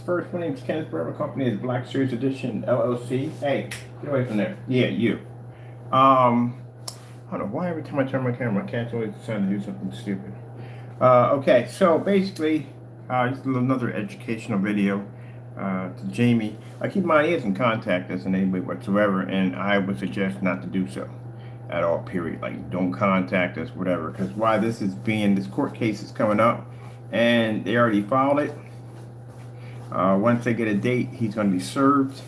first. My name's Kenneth Forever Company is Black Series Edition LLC. Hey, get away from there. Yeah, you. I don't know why every time I turn my camera, my cat's always trying to do something stupid. Okay, so basically, just another educational video to Jamie. Keep in mind, he hasn't contacted us in any way whatsoever, and I would suggest not to do so at all, period. Like, don't contact us, whatever, because why this court case is coming up, and they already filed it. Once they get a date, he's going to be served.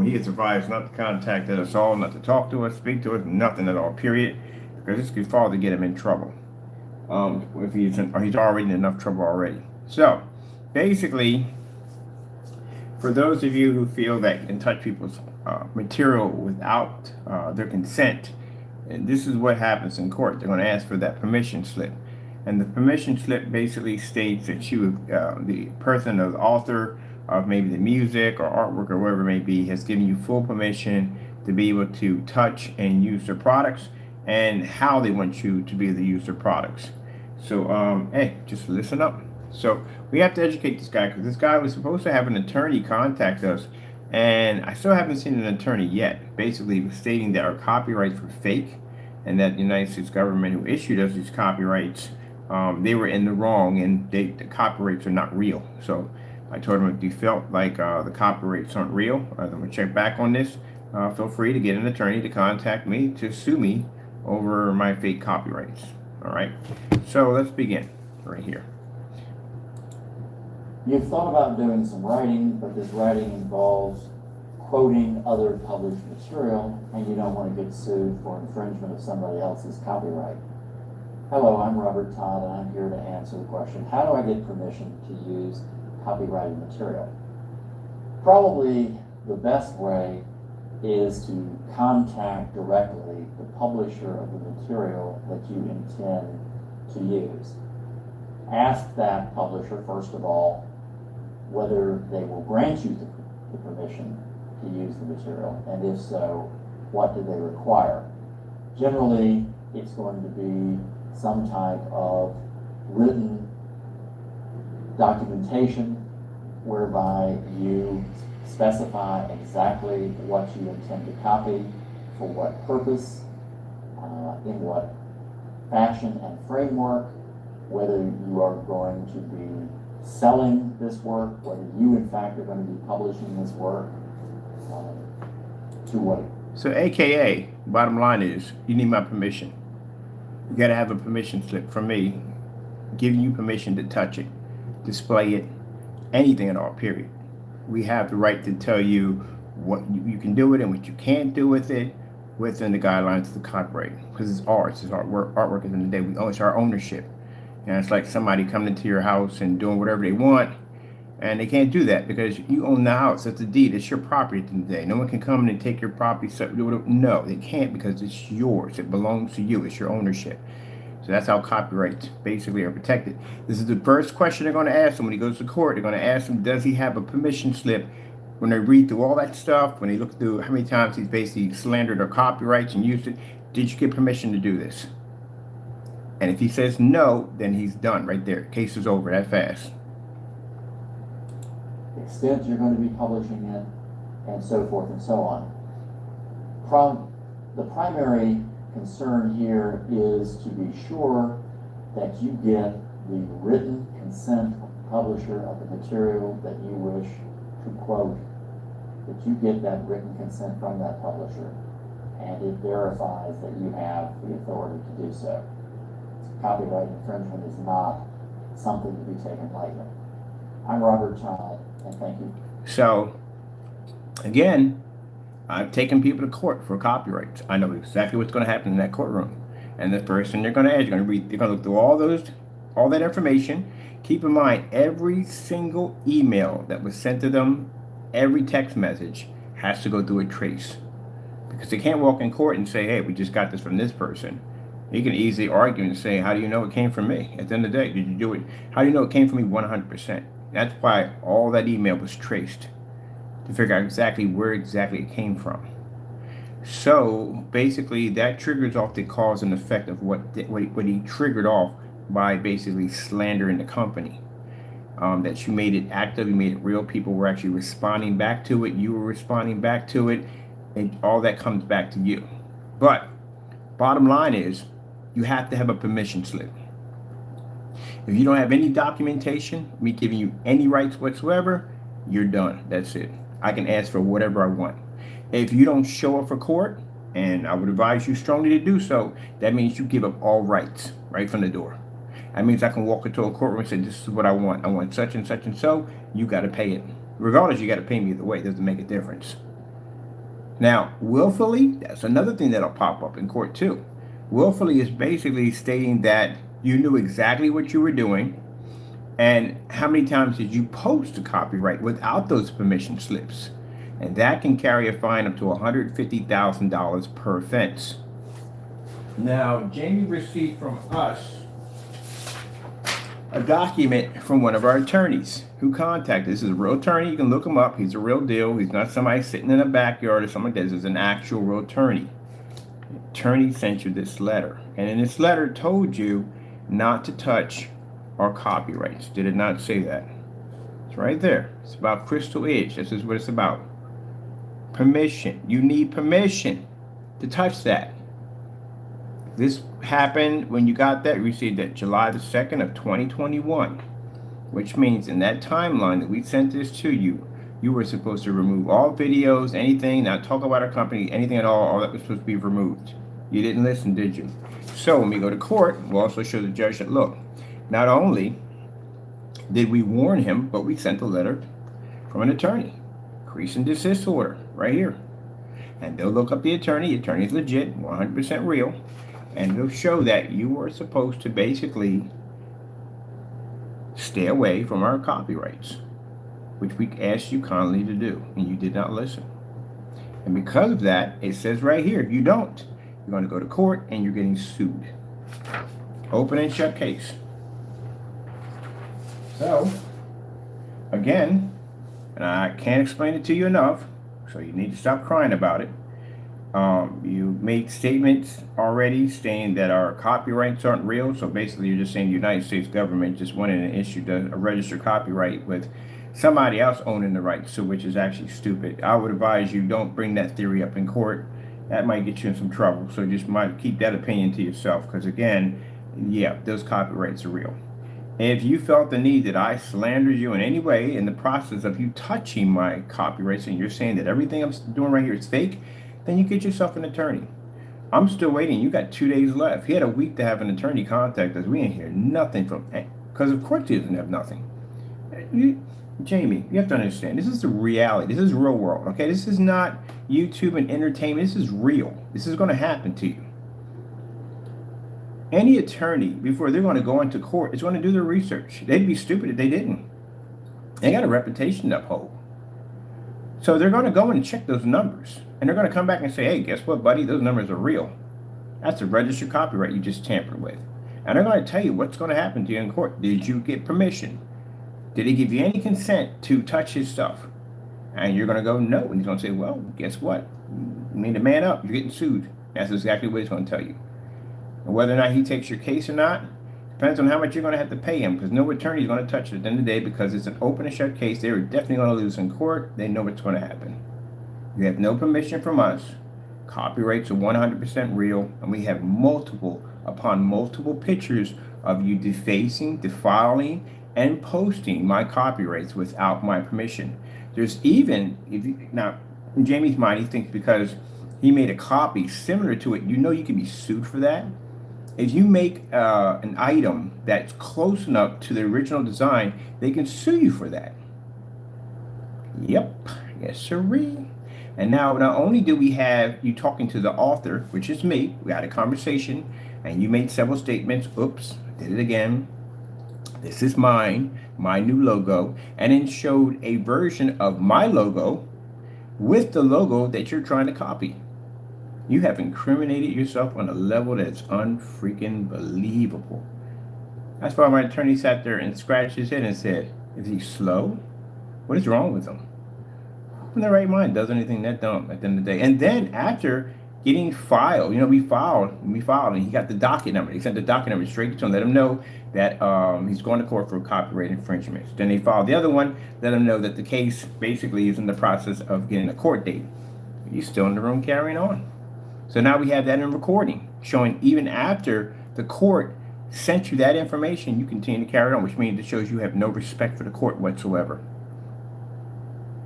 He is advised not to contact us all, not to talk to us, speak to us, nothing at all, period, because this could fall to get him in trouble. If he's already in enough trouble already. So, basically, for those of you who feel that you can touch people's material without their consent, and this is what happens in court. They're going to ask for that permission slip. And the permission slip basically states that the person or the author of maybe the music or artwork or whatever it may be has given you full permission to be able to touch and use their products and how they want you to be able to use their products. So, hey, just listen up. So we have to educate this guy because this guy was supposed to have an attorney contact us, and I still haven't seen an attorney yet, basically stating that our copyrights were fake and that the United States government who issued us these copyrights, they were in the wrong and the copyrights are not real. So I told him if you felt like the copyrights aren't real, I'm going to check back on this. Feel free to get an attorney to contact me to sue me over my fake copyrights. All right, so let's begin right here. You've thought about doing some writing, but this writing involves quoting other published material, and you don't want to get sued for infringement of somebody else's copyright. Hello, I'm Robert Todd, and I'm here to answer the question, how do I get permission to use copyrighted material? Probably the best way is to contact directly the publisher of the material that you intend to use. Ask that publisher, first of all, whether they will grant you the permission to use the material, and if so, what do they require? Generally, it's going to be some type of written documentation whereby you specify exactly what you intend to copy, for what purpose, in what fashion and framework, whether you are going to be selling this work, whether you in fact are going to be publishing this work, to what. So AKA, bottom line is, you need my permission. You got to have a permission slip from me, giving you permission to touch it, display it, anything at all, period. We have the right to tell you what you can do with it and what you can't do with it within the guidelines of the copyright. Because it's ours, it's artwork at the end of the day. It's our ownership. And it's like somebody coming into your house and doing whatever they want, and they can't do that because you own the house. That's the deed. It's your property at the end of the day. No one can come in and take your property. No, they can't because it's yours. It belongs to you. It's your ownership. So that's how copyrights basically are protected. This is the first question they're going to ask him when he goes to court. They're going to ask him, does he have a permission slip? When they read through all that stuff, when they look through how many times he's basically slandered our copyrights and used it, did you get permission to do this? And if he says no, then he's done right there. Case is over that fast. Extent you're going to be publishing it, and so forth and so on. The primary concern here is to be sure that you get the written consent of the publisher of the material that you wish to quote, that you get that written consent from that publisher, and it verifies that you have the authority to do so. Copyright infringement is not something to be taken lightly. I'm Robert Todd, and thank you. So, again, I've taken people to court for copyrights. I know exactly what's going to happen in that courtroom. And the person they're going to ask, they're going to look through all that information. Keep in mind, every single email that was sent to them, every text message has to go through a trace. Because they can't walk in court and say, hey, we just got this from this person. You can easily argue and say, how do you know it came from me? At the end of the day, did you do it? How do you know it came from me 100%? That's why all that email was traced, to figure out exactly where exactly it came from. So basically that triggers off the cause and effect of what he triggered off by basically slandering the company. that you made it active, you made it real. People were actually responding back to it. You were responding back to it, and all that comes back to you. But bottom line is, you have to have a permission slip. If you don't have any documentation, me giving you any rights whatsoever, you're done. That's it. I can ask for whatever I want. If you don't show up for court, and I would advise you strongly to do so, that means you give up all rights right from the door. That means I can walk into a courtroom and say, this is what I want. I want such and such and so. You got to pay it. Regardless, you got to pay me either way. It doesn't make a difference. Now, willfully, that's another thing that'll pop up in court too. Willfully is basically stating that you knew exactly what you were doing, and how many times did you post a copyright without those permission slips? And that can carry a fine up to $150,000 per offense. Now, Jamie received from us a document from one of our attorneys who contacted. This is a real attorney. You can look him up. He's a real deal. He's not somebody sitting in a backyard or something like that. This is an actual real attorney. The attorney sent you this letter. And in this letter told you not to touch our copyrights. Did it not say that? It's right there. It's about Crystal Edge. This is what it's about. Permission. You need permission to touch that. This happened when you got that. You received that July the 2nd of 2021, which means in that timeline that we sent this to you, you were supposed to remove all videos, anything, not talk about our company, anything at all that was supposed to be removed. You didn't listen, did you? So when we go to court, we'll also show the judge that, look, not only did we warn him, but we sent a letter from an attorney. Cease and desist order, right here. And they'll look up the attorney. The attorney's legit, 100% real. And they'll show that you were supposed to basically stay away from our copyrights, which we asked you kindly to do, and you did not listen. And because of that, it says right here, if you don't, you're going to go to court and you're getting sued. Open and shut case. So, again, and I can't explain it to you enough, so you need to stop crying about it. You made statements already saying that our copyrights aren't real. So basically, you're just saying the United States government just went in and issued a registered copyright with somebody else owning the rights, so which is actually stupid. I would advise you don't bring that theory up in court. That might get you in some trouble. So just might keep that opinion to yourself, because again, yeah, those copyrights are real. If you felt the need that I slandered you in any way in the process of you touching my copyrights, and you're saying that everything I'm doing right here is fake, then you get yourself an attorney. I'm still waiting. You got 2 days left. He had a week to have an attorney contact us. We ain't hear nothing from him, because of course he doesn't have nothing. Jamie, you have to understand, this is the reality. This is real world, okay? This is not YouTube and entertainment. This is real. This is going to happen to you. Any attorney, before they're going to go into court, is going to do their research. They'd be stupid if they didn't. They got a reputation to uphold. So they're going to go and check those numbers. And they're going to come back and say, hey, guess what, buddy? Those numbers are real. That's a registered copyright you just tampered with. And they're going to tell you what's going to happen to you in court. Did you get permission? Did he give you any consent to touch his stuff? And you're going to go, no. And he's going to say, well, guess what? You need to man up. You're getting sued. That's exactly what he's going to tell you. And whether or not he takes your case or not, depends on how much you're going to have to pay him, because no attorney is going to touch it at the end of the day, because it's an open and shut case. They're definitely going to lose in court. They know what's going to happen. You have no permission from us. Copyrights are 100% real, and we have multiple upon multiple pictures of you defacing, defiling, and posting my copyrights without my permission. There's even, now, in Jamie's mind, he thinks because he made a copy similar to it, you know you can be sued for that. If you make an item that's close enough to the original design, they can sue you for that. Yep, yes sirree. And now, not only do we have you talking to the author, which is me, we had a conversation, and you made several statements. Oops, I did it again. This is mine, my new logo, and then showed a version of my logo with the logo that you're trying to copy. You have incriminated yourself on a level that's unfreaking believable. That's why my attorney sat there and scratched his head and said, is he slow? What is wrong with him? Who in their right mind does anything that dumb at the end of the day? And then after getting filed. You know, we filed, and he got the docket number. They sent the docket number straight to him, let him know that he's going to court for copyright infringements. Then they filed the other one, let him know that the case basically is in the process of getting a court date. He's still in the room carrying on. So now we have that in recording, showing even after the court sent you that information, you continue to carry on, which means it shows you have no respect for the court whatsoever.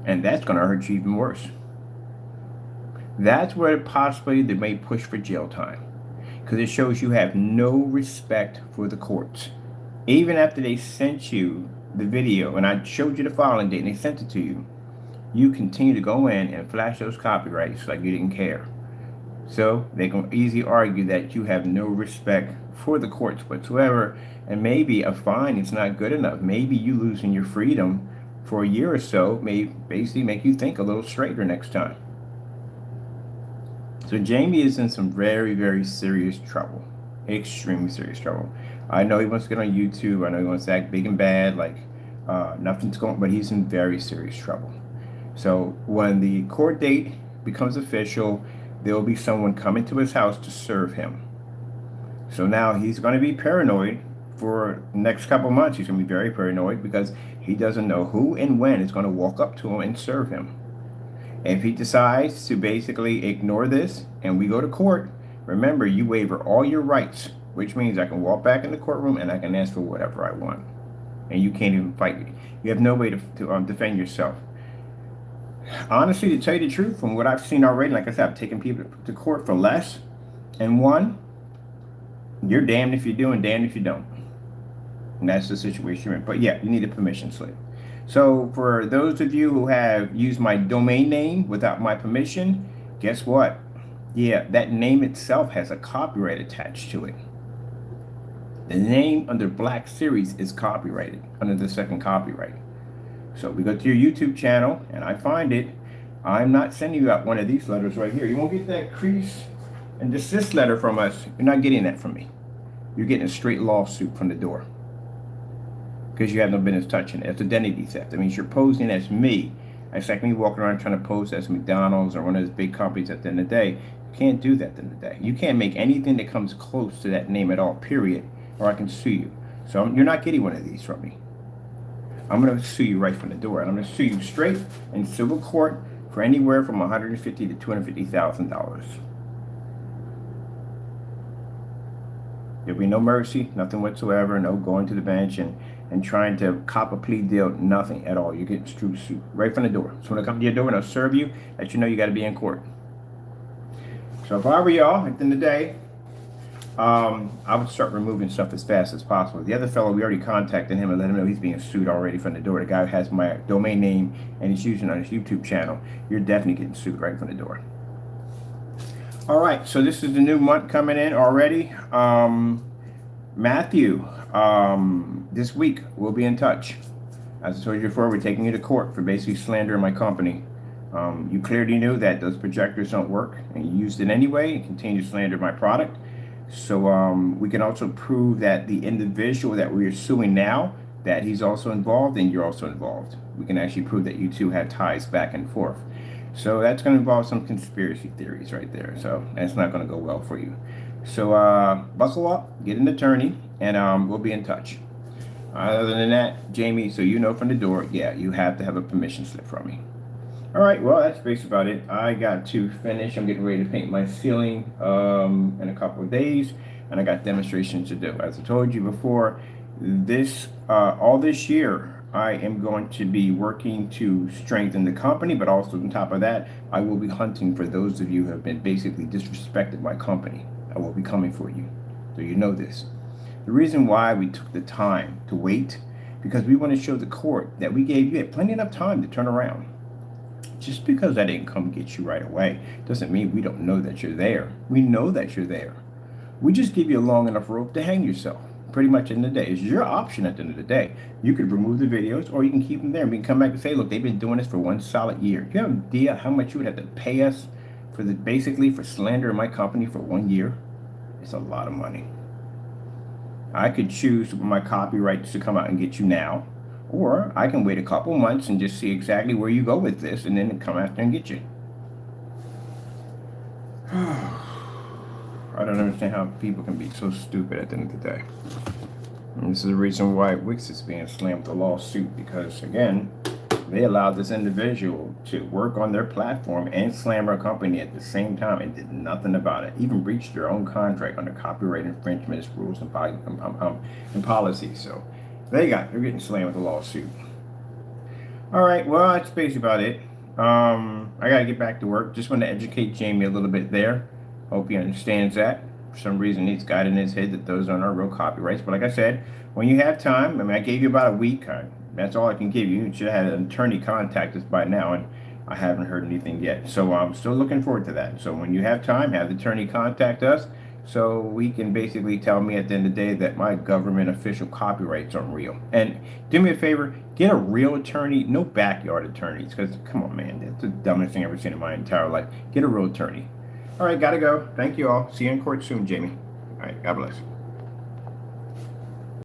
And that's going to hurt you even worse. That's where possibly they may push for jail time, because it shows you have no respect for the courts. Even after they sent you the video and I showed you the filing date and they sent it to you, you continue to go in and flash those copyrights like you didn't care. So they can easily argue that you have no respect for the courts whatsoever, and maybe a fine is not good enough. Maybe you losing your freedom for a year or so may basically make you think a little straighter next time. So Jamie is in some very, very serious trouble. Extremely serious trouble. I know he wants to get on YouTube. I know he wants to act big and bad, like nothing's going, but he's in very serious trouble. So when the court date becomes official, there will be someone coming to his house to serve him. So now he's going to be paranoid for the next couple months. He's going to be very paranoid because he doesn't know who and when is going to walk up to him and serve him. If he decides to basically ignore this and we go to court, remember, you waiver all your rights, which means I can walk back in the courtroom and I can ask for whatever I want. And you can't even fight me. You have no way to defend yourself. Honestly, to tell you the truth, from what I've seen already, like I said, I've taken people to court for less. And one, you're damned if you do and damned if you don't. And that's the situation you're in. But yeah, you need a permission slip. So for those of you who have used my domain name without my permission, guess what? Yeah, that name itself has a copyright attached to it. The name under Black Series is copyrighted under the second copyright. So we go to your YouTube channel and I find it. I'm not sending you out one of these letters right here. You won't get that cease and desist letter from us. You're not getting that from me. You're getting a straight lawsuit from the door, because you have no business touching it. It's identity theft. That means you're posing as me. It's like me walking around trying to pose as McDonald's or one of those big companies at the end of the day. You can't do that at the end of the day. You can't make anything that comes close to that name at all, period, or I can sue you. So you're not getting one of these from me. I'm going to sue you right from the door, and I'm going to sue you straight in civil court for anywhere from $150,000 to $250,000. There'll be no mercy, nothing whatsoever, no going to the bench and trying to cop a plea deal, nothing at all. You're getting sued right from the door. So when I come to your door and I'll serve you, let you know you got to be in court. So if I were y'all, at the end of the day, I would start removing stuff as fast as possible. The other fellow, we already contacted him and let him know he's being sued already from the door. The guy who has my domain name and he's using it on his YouTube channel. You're definitely getting sued right from the door. All right, so this is the new month coming in already. Matthew, this week we'll be in touch. As I told you before, we're taking you to court for basically slandering my company. You clearly knew that those projectors don't work, and you used it anyway and continue to slander my product. So we can also prove that the individual that we are suing now, that he's also involved and you're also involved. We can actually prove that you two have ties back and forth. So that's going to involve some conspiracy theories right there. So that's not going to go well for you. So buckle up, get an attorney, and we'll be in touch. Other than that, Jamie, so you know from the door, yeah, you have to have a permission slip from me. All right, well, that's basically about it. I got to finish. I'm getting ready to paint my ceiling in a couple of days, and I got demonstrations to do. As I told you before, all this year, I am going to be working to strengthen the company, but also on top of that, I will be hunting for those of you who have been basically disrespected my company. I will be coming for you, so you know this. The reason why we took the time to wait, because we want to show the court that we gave you plenty enough time to turn around. Just because I didn't come get you right away doesn't mean we don't know that you're there. We know that you're there. We just give you a long enough rope to hang yourself. Pretty much in the day. It's your option at the end of the day. You could remove the videos or you can keep them there. We can come back and say, look, they've been doing this for 1 solid year. Do you have an idea how much you would have to pay us for basically for slandering my company for 1 year? It's a lot of money. I could choose my copyrights to come out and get you now, or I can wait a couple months and just see exactly where you go with this and then come after and get you. I don't understand how people can be so stupid at the end of the day. And this is the reason why Wix is being slammed with a lawsuit, because again, they allowed this individual to work on their platform and slam our company at the same time and did nothing about it. Even breached their own contract under copyright infringement rules and policies. So they're getting slammed with a lawsuit. All right, well, that's basically about it. I gotta get back to work. Just want to educate Jamie a little bit there. Hope he understands that. For some reason, he's got in his head that those aren't our real copyrights. But like I said, when you have time, I mean, I gave you about a week. That's all I can give you. You should have had an attorney contact us by now, and I haven't heard anything yet. So I'm still looking forward to that. So when you have time, have the attorney contact us so we can basically tell me at the end of the day that my government official copyrights aren't real. And do me a favor, get a real attorney, no backyard attorneys, because come on, man, that's the dumbest thing I've ever seen in my entire life. Get a real attorney. All right, gotta go. Thank you all. See you in court soon, Jamie. All right, God bless.